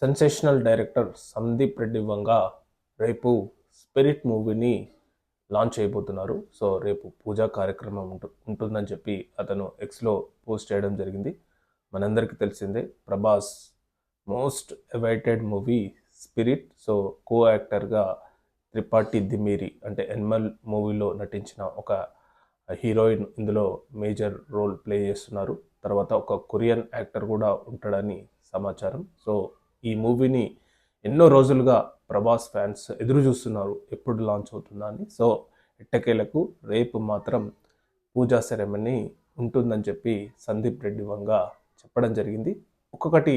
Sensational director Sandeep Reddy వంగ రేపు spirit మూవీని launch చేయబోతున్నారు. సో రేపు పూజా కార్యక్రమం ఉంటుందని చెప్పి అతను ఎక్స్లో పోస్ట్ చేయడం జరిగింది. మనందరికీ తెలిసిందే Prabhas most awaited movie Spirit. So co యాక్టర్గా త్రిపాఠి దిమీరి అంటే ఎనిమల్ మూవీలో నటించిన ఒక హీరోయిన్ ఇందులో మేజర్ రోల్ ప్లే చేస్తున్నారు. తర్వాత ఒక కొరియన్ యాక్టర్ కూడా ఉంటాడని సమాచారం. సో ఈ మూవీని ఎన్నో రోజులుగా ప్రభాస్ ఫ్యాన్స్ ఎదురు చూస్తున్నారు ఎప్పుడు లాంచ్ అవుతుందా అని. సో ఎట్టకేలకు రేపు మాత్రం పూజా సెరమనీ ఉంటుందని చెప్పి సందీప్ రెడ్డి వంగ చెప్పడం జరిగింది. ఒక్కొక్కటి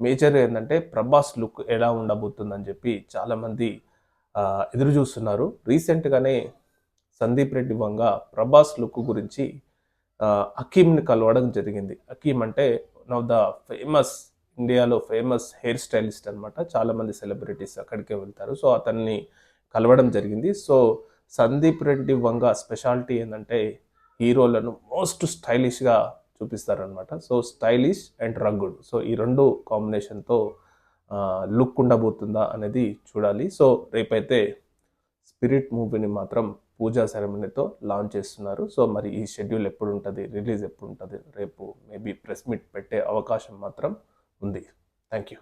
మేజర్ ఏంటంటే ప్రభాస్ లుక్ ఎలా ఉండబోతుందని చెప్పి చాలామంది ఎదురు చూస్తున్నారు. రీసెంట్గానే సందీప్ రెడ్డి వంగ ప్రభాస్ లుక్ గురించి అకీమ్ని కలవడం జరిగింది. అకీమ్ అంటే వన్ ఆఫ్ ద ఫేమస్ ఇండియాలో ఫేమస్ హెయిర్ స్టైలిస్ట్ అనమాట. చాలామంది సెలబ్రిటీస్ అక్కడికే వెళ్తారు. సో అతన్ని కలవడం జరిగింది. సో సందీప్ రెడ్డి వంగ స్పెషాలిటీ ఏంటంటే హీరోలను మోస్ట్ స్టైలిష్గా చూపిస్తారనమాట. So stylish and rugged, so ఈ రెండు కాంబినేషన్తో లుక్ ఉండబోతుందా అనేది చూడాలి. సో రేపైతే స్పిరిట్ మూవీని మాత్రం పూజా సెరమనీతో లాంచ్ చేస్తున్నారు. సో మరి ఈ షెడ్యూల్ ఎప్పుడు ఉంటుంది, రిలీజ్ ఎప్పుడు ఉంటుంది, రేపు మేబీ ప్రెస్ మీట్ పెట్టే అవకాశం మాత్రం ఉంది. Thank you.